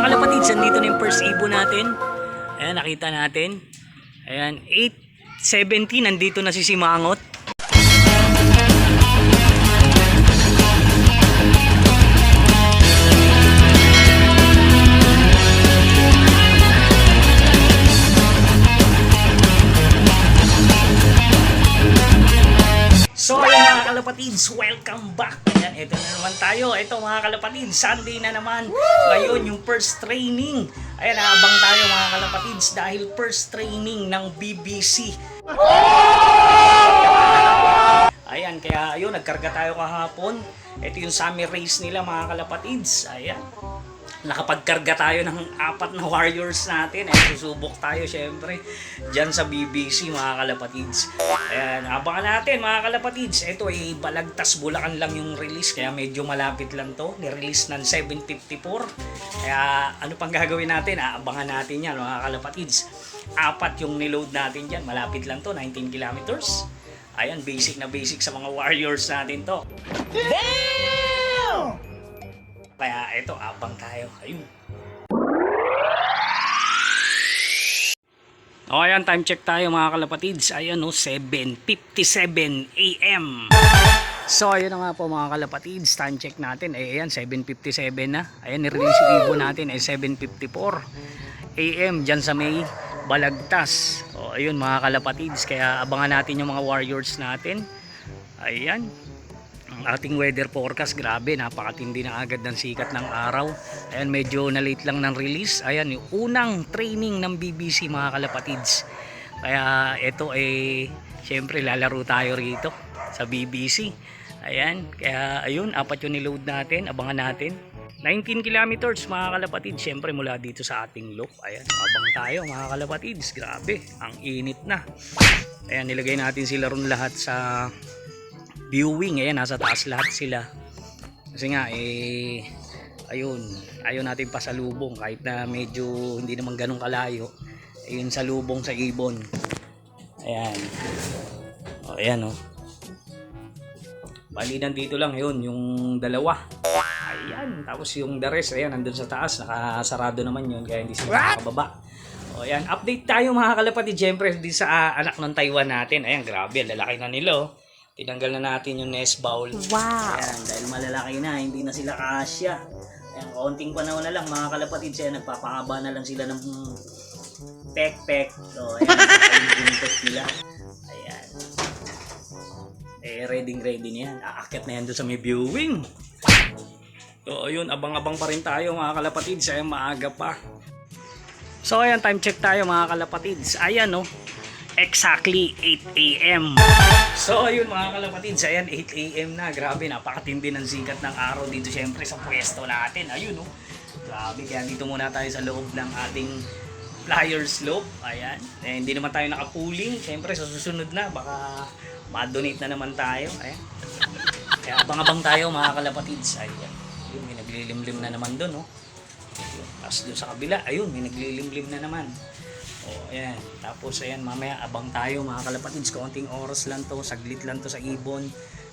mga kalapatids, nandito na yung first ibon natin. Ayan, nakita natin. Ayan, 8:70, nandito na si Simangot. So ayun mga kalapatids, welcome back. Ayan, ito na naman tayo. Ito mga kalapatids, Sunday na naman. Ngayon yung first training. Ayan, naabang tayo mga kalapatids dahil first training ng BBC. Ayan, kaya ayun, nagkarga tayo kahapon. Ito yung summer race nila mga kalapatids. Ayan, nakapagkarga tayo ng 4 na warriors natin. Susubok tayo syempre dyan sa BBC mga kalapatids. Ayan, abangan natin mga kalapatids. Ito ay Balagtas, Bulacan lang yung release, kaya medyo malapit lang to. Ni-release ng 7:54. Kaya ano pang gagawin natin? Abangan natin yan mga kalapatids. 4 yung niload natin dyan. Malapit lang to, 19 kilometers. Ayan, basic na basic sa mga warriors natin to. Damn! Kaya ito, abang tayo. Ayun. O ayan, time check tayo mga kalapatids. Ayan o, 7:57 AM. So ayun na nga po mga kalapatids, time check natin. Ayan, 7:57 na. Ayan, nirelease yung ibon natin ay 7:54 AM dyan sa may Balagtas. O ayun mga kalapatids, kaya abangan natin yung mga warriors natin. Ayan. Ang ating weather forecast, grabe, napakatindi na agad ng sikat ng araw. Ayan, medyo na late lang ng release. Ayan, yung unang training ng BBC mga kalapatids. Kaya ito syempre lalaro tayo rito sa BBC. Ayan, kaya ayun, 4 yung niload natin, abangan natin. 19 kilometers mga kalapatids, syempre mula dito sa ating loop. Ayan, abang tayo mga kalapatids, grabe, ang init na. Ayan, nilagay natin sila ron lahat sa viewing. Ayan, nasa taas lahat sila kasi nga ayun, ayaw natin pasalubong kahit na medyo hindi naman ganun kalayo. Ayun, salubong sa ibon. Ayan, o ayan o, bali nandito lang yun yung dalawa. Ayan, tapos yung the rest, ayan, nandun sa taas, nakasarado naman yun kaya hindi sila nakababa. O ayan, update tayo mga kalapatid, syempre di sa anak ng Taiwan natin. Ayan, grabe, lalaki na nila. Tinanggal na natin yung nest bowl. Wow! Ayan, dahil malalaki na, hindi na sila kasya. Ayan, kaunting panahon na lang mga kalapatid. Ayan, nagpapakaba na lang sila ng pek-pek. So, ayan, yung buntot nila. Ayan. Ready na yan. Aakyat na yan doon sa may viewing. So, ayun, abang-abang pa rin tayo mga kalapatid. Ayan, maaga pa. So, ayan, time check tayo mga kalapatids. Ayan, no. Exactly 8 AM. So ayun mga kalapatids, ayan 8 AM na. Grabe, napakatindi ng sikat ng araw dito syempre sa pwesto natin. Ayun no. Grabe, kaya dito muna tayo sa loob ng ating flyer slope. Ayan. Hindi naman tayo nakapuling. Syempre sa susunod na baka ma-donate na naman tayo. Ayan. Kaya abang-abang tayo mga kalapatids. Ayan. Ayun, may naglilimlim na naman doon, no. Tapos doon sa kabila, ayun, may naglilimlim na naman. O, ayan. Tapos, ayan, mamaya abang tayo mga kalapatids. Kaunting oras lang to, saglit lang to sa ibon.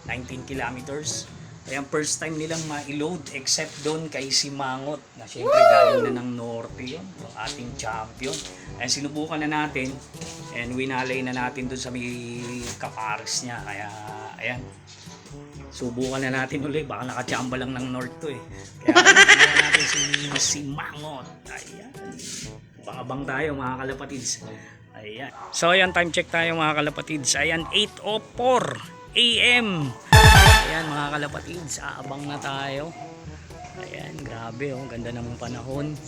19 kilometers. Ayan, first time nilang ma-load except doon kay Simangot. Na syempre galing na ng norte yun. Yung ating champion. Ayan, sinubukan na natin. And winalay na natin doon sa may kapares niya. Kaya, ayan. Subukan na natin ulit. Baka nakachamba lang ng north to eh. Kaya, subukan natin si Simangot. Ayan. Abang tayo mga kalapatids. Ayan. So ayan, time check tayo mga kalapatids. Ayan, 8:04 AM. Ayan mga kalapatids, aabang na tayo. Ayan, grabe oh, ganda ng panahon.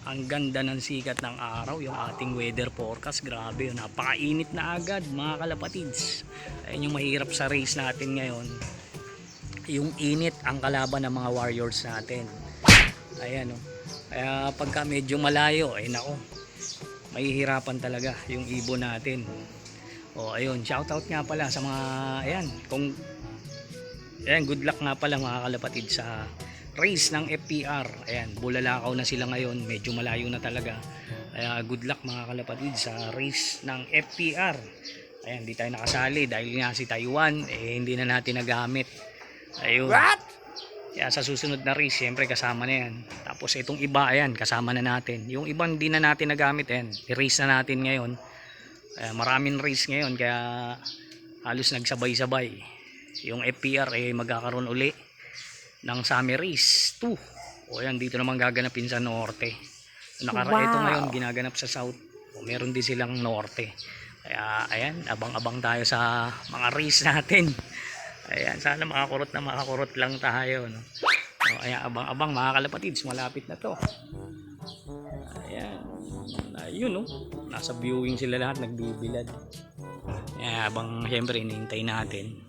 Ang ganda ng sikat ng araw. Yung ating weather forecast, grabe oh, napakainit na agad mga kalapatids. Ayan yung mahirap sa race natin ngayon. Yung init ang kalaban ng mga warriors natin. Ayan oh. Kaya pagka medyo malayo, ay nako, mahihirapan talaga yung ibon natin. O ayun, shoutout nga pala sa mga, ayan, good luck nga pala mga kalapatid sa race ng FPR. Ayan, Bulalakaw na sila ngayon, medyo malayo na talaga. Kaya good luck mga kalapatid sa race ng FPR. Ayan, hindi tayo nakasali dahil nga si Taiwan, hindi na natin nagamit. Ayun. What? Kaya sa susunod na race, siyempre kasama na yan. Tapos itong iba, ayan, kasama na natin. Yung ibang hindi na natin nagamit, ayan, i-race na natin ngayon. Maraming race ngayon, kaya halos nagsabay-sabay. Yung FPR magkakaroon uli ng Summer Race 2. O ayan, dito naman gaganapin sa Norte. Ito ngayon, ginaganap sa South. O, meron din silang Norte. Kaya ayan, abang-abang tayo sa mga race natin. Ayan, sana makakurot lang tayo, no? O, ayan, abang-abang mga kalapatids, malapit na to. Ayan, ayun, no? Nasa viewing sila lahat, nagbibilad. Ayan, abang siyempre inihintay natin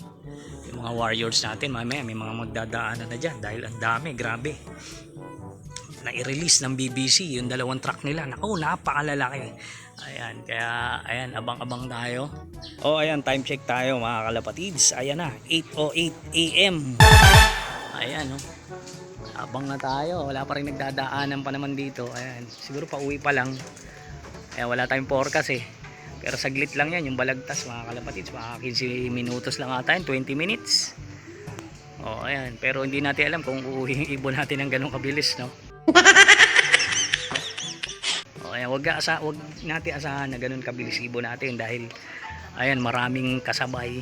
yung mga warriors natin. Mamaya may mga magdadaanan na dyan dahil ang dami, grabe. Na i-release ng BBC yung dalawang truck nila. Naku, napakalalaki. Ayan, kaya ayan, abang-abang tayo. Oh, ayan, time check tayo mga kalapatids. Ayan na, 8:08 AM. Ayan, no. Abang na tayo. Wala pa rin nagdadaanan pa naman dito. Ayan, siguro pa uwi pa lang. Ayan, wala tayong forecast Pero saglit lang yan, yung balagtas mga kalapatids. Mga 15 minutos lang ata yan, 20 minutes. Oh, ayan, pero hindi natin alam kung uuwi yung ibon natin ng ganong kabilis, no? Ayan, wag natin asahan na ganun kabilis ibon natin dahil ayan, maraming kasabay,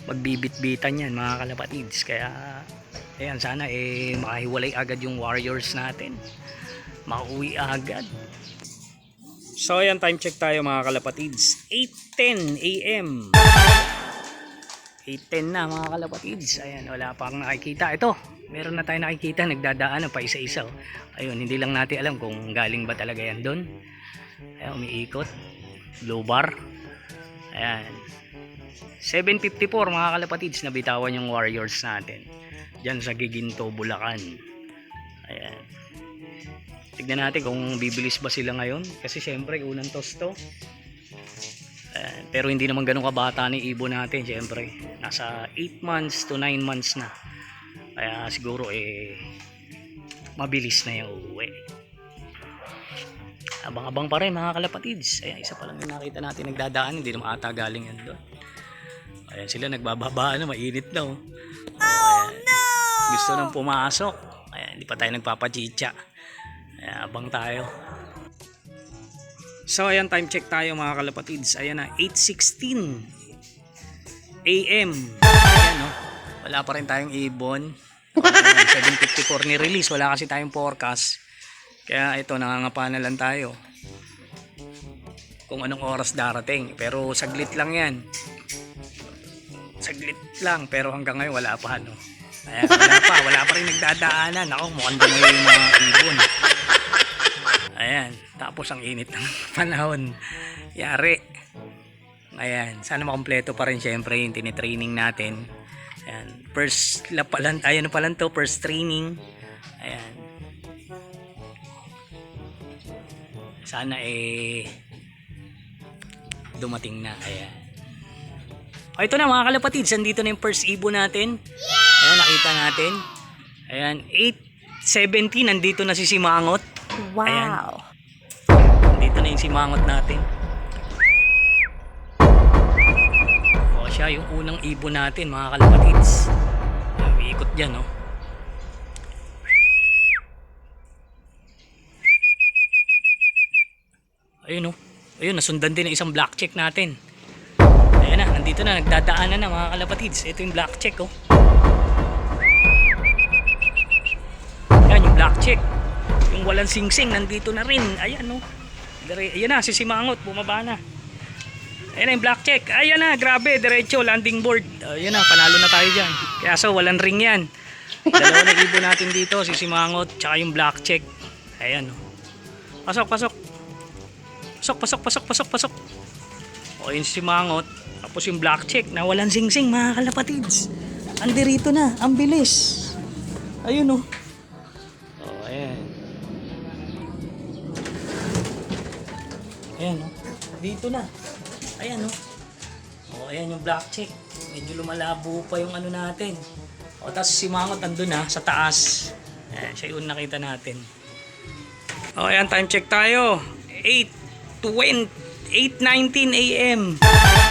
magbibit-bitan yan mga kalapatids. Kaya ayan, sana makahiwalay agad yung warriors natin, makauwi agad. So ayan, time check tayo mga kalapatids, 8:10 AM. 8:10 na mga kalapatids. Ayan, wala pang nakikita. Ito, meron na tayo nakikita, nagdadaan pa isa-isa. Ayun, hindi lang natin alam kung galing ba talaga yan doon. Ayan, umiikot, blue bar. Ayan, 7:54 mga kalapatids, nabitawan yung warriors natin dyan sa Giginto, Bulacan. Ayan, tignan natin kung bibilis ba sila ngayon, kasi syempre unang toss to. Pero hindi naman ganun kabata ni ibon natin, syempre nasa 8 months to 9 months na. Kaya siguro mabilis na yung uwi. Abang-abang pa rin mga kalapatids. Ayan, isa pa lang yung nakita natin nagdadaan, hindi naman ata galing yan doon. Ayan sila, nagbababa na, mainit na. Oh no! Gusto nang pumasok. Ayan, hindi pa tayo nagpapachicha. Ayan, abang tayo. So ayan, time check tayo mga kalapatids. Ayan na, 8:16 AM. Ayan, no? Wala pa rin tayong ibon. 7:54 ni release, wala kasi tayong forecast. Kaya ito, nangangapa na lang tayo kung anong oras darating. Pero saglit lang yan. Saglit lang, pero hanggang ngayon wala pa, no? Ayan, wala pa rin nagdadaanan. Ako, mukhang dumi yung mga ibon. Ayan, tapos ang init ng panahon. Yari. Ayan, sana makompleto pa rin syempre yung tinitraining natin. Ayan, first lap pa lang, ayan pa lang to, first training. Ayan. Sana dumating na. Ayan. O, ito na mga kalapatids, andito na yung first ibon natin. Ayan, nakita natin. Ayan, 8:17, nandito na si Simangot. Wow. Ayan. Nandito na yung Simangot natin. O, siya yung unang ibon natin mga kalapatids. Umiikot dyan, no? Ayun, no? Ayun, nasundan din ang isang black check natin. Ayan na, nandito na, nagdadaanan na mga kalapatids. Ito yung black check, oh. Ayan, yung black check. Yung walang singsing, nandito na rin. Ayan, no? Ayan na, si Simangot, bumaba na. Ayan na yung black check. Ayan na, grabe, diretso, landing board. Ayan na, panalo na tayo dyan. Kaya so, walang ring yan. Dalawa na ibon natin dito, si Simangot, tsaka yung black check. Ayan, no? Pasok, pasok. Pasok. O, yun si Simangot. Tapos yung black check na walang singsing mga kalapatids. Andirito na, ang bilis. Ayun, o. O, ayan. Ayan, o. Dito na. Ayan, o. O, ayan yung black check. Medyo lumalabo pa yung ano natin. O, tapos si Simangot andun na, sa taas. Ayan, siya yung nakita natin. O, ayan, time check tayo. 8:19 AM.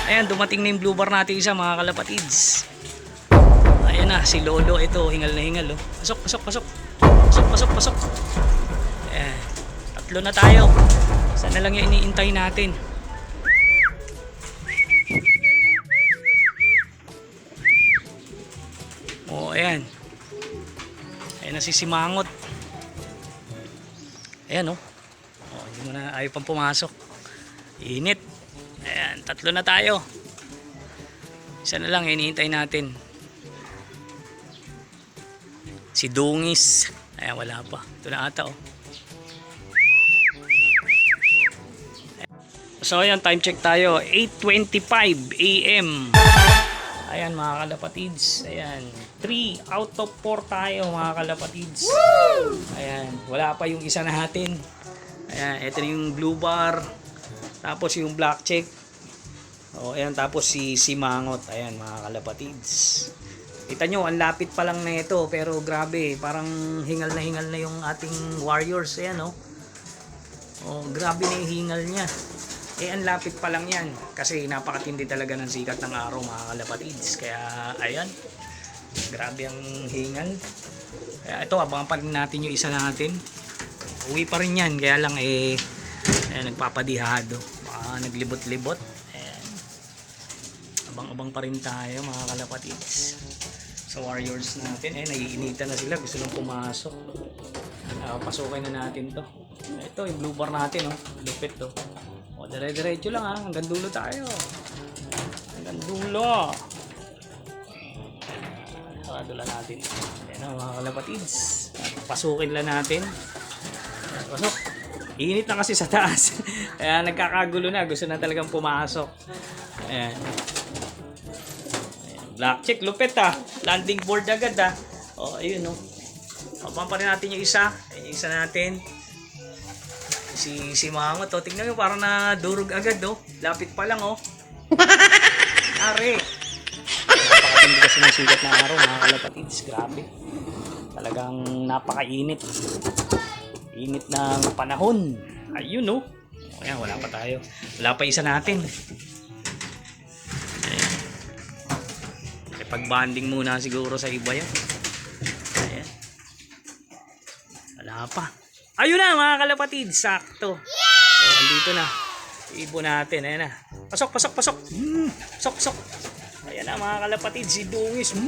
Ayan, dumating na yung blue bar natin isa mga kalapatids. Ayan. Ayan na, si Lolo. Ito, hingal na hingal. Oh. Pasok, pasok, pasok. Pasok, pasok, pasok. Ayan. 3 na tayo. Sana lang yung iniintay natin. Oh, ayan. Ayan na si Simangot. Ayan, oh. Oh, hindi mo na ayaw pang pumasok. Init. Ayan, 3 na tayo. Isa na lang, iniintay natin. Si Dungis. Ayan, wala pa. Ito na ata, oh. So, ayan, time check tayo. 8:25 AM. Ayan, mga kalapatids. Ayan, 3 out of 4 tayo, mga kalapatids. Woo! Ayan, wala pa yung isa natin. Ayan, ito yung blue bar. Tapos yung black check. O, ayan, tapos si Simangot. Ayan, mga kalapatids. Kita nyo, ang lapit pa lang na ito. Pero grabe, parang hingal na yung ating warriors. Ayan, oh. Oh, grabe na yung hingal niya. Eh, ang lapit pa lang yan. Kasi napakatindi talaga ng sikat ng araw, mga kalapatids. Kaya, ayan. Grabe ang hingal. Kaya ito, abangan pa rin natin yung isa natin. Uwi pa rin yan. Kaya lang, ayan, nagpapadihado. Naglibot-libot. Ayan. Abang-abang pa rin tayo, mga kalapatids. Sa warriors natin. Ayan, naiinitan na sila. Gusto nang pumasok. Pasukin na natin to. Ito, yung blue bar natin, oh. Lupit to. O, dire-diretso lang, ha. Hanggang dulo tayo. Hanggang dulo. Sarado lang natin. Ayan, mga kalapatids. Pasukin lang natin. Pasok. Init na kasi sa taas. Kaya nagkakagulo na. Gusto na talagang pumasok. Ayan. Ayan. Black check. Lupit, ha. Landing board agad, ha. O, ayun, no. Abang pa rin natin yung isa. Ayan, yung isa natin. Si Mangot, oh. Tingnan mo, parang nadurog agad, oh. Lapit pa lang, oh. Are. Napakatindi kasi ng sikat na araw, mga kalapatids. Grabe. Talagang napakainit. Init ng panahon. Ayun, oh. Ayan, wala pa tayo. Wala pa isa natin. Ayan. Pag-banding muna siguro sa iba yan. Ayan. Wala pa. Ayun na, mga kalapatid, sakto. So, andito na. Ibo natin, ayan na. Pasok, pasok, pasok. Pasok, pasok. Ayan na, mga kalapatid, si Dungis.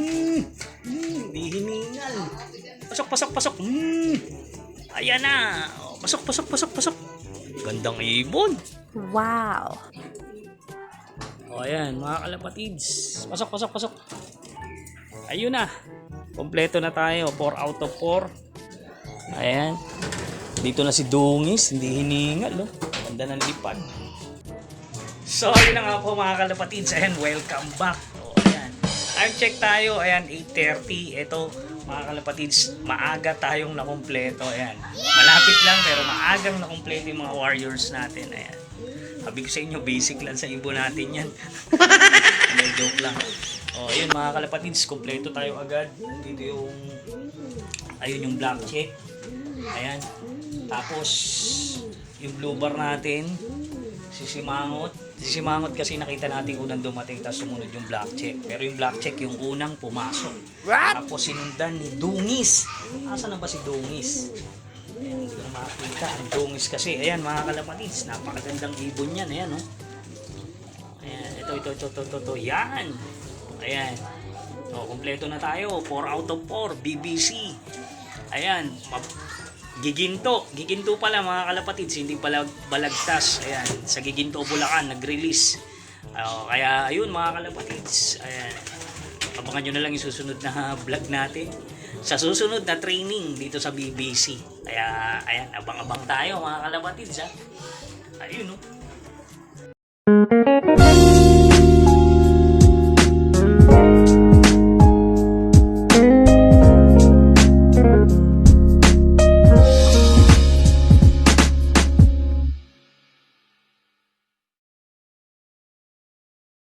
Di hiningal. Pasok, pasok, pasok. Ayan na. Oh, pasok, pasok, pasok, pasok. Gandang ibon. Wow. O, ayan, mga kalapatids. Pasok, pasok, pasok. Ayun na. Kompleto na tayo. 4 out of 4. Ayan. Dito na si Dungis, hindi hiningal, no? Ganda ng lipad. So, yun na nga po, mga kalapatids. Ayan, welcome back. O, ayan. Time check tayo. Ayan, 8:30. Ito, mga kalapatids, maaga tayong nakumpleto. Ayan. Malapit lang, pero maagang nakumpleto yung mga warriors natin. Ayan. Sabi ko sa inyo, basic lang sa ibo natin yan. May joke lang. O, ayun, mga kalapatids, kumpleto tayo agad. Dito yung, ayun yung black check. Ayan. Tapos, yung blue bar natin, si Simangot. Si Simangot kasi nakita natin unang dumating, tapos sumunod yung black check. Pero yung black check, yung unang pumasok. What? Tapos sinundan ni Dungis. Asa na ba si Dungis? Ayan, hindi ko na makakita. Ang Dungis kasi, ayan mga kalapatids, napakagandang ibon yan. Ayan, no? Ayan, ito. Yan. Ayan. O, kompleto na tayo. 4 out of 4. BBC. Ayan. Giginto pala mga kalapatids, hindi pala balagtas. Ayan, sa Giginto Bulacan nag-release. Kaya ayun mga kalapatids, ayan. Abangan nyo na lang yung susunod na vlog natin sa susunod na training dito sa BBC. Kaya ayan, abang-abang tayo mga kalapatids, ha. Ayun, no.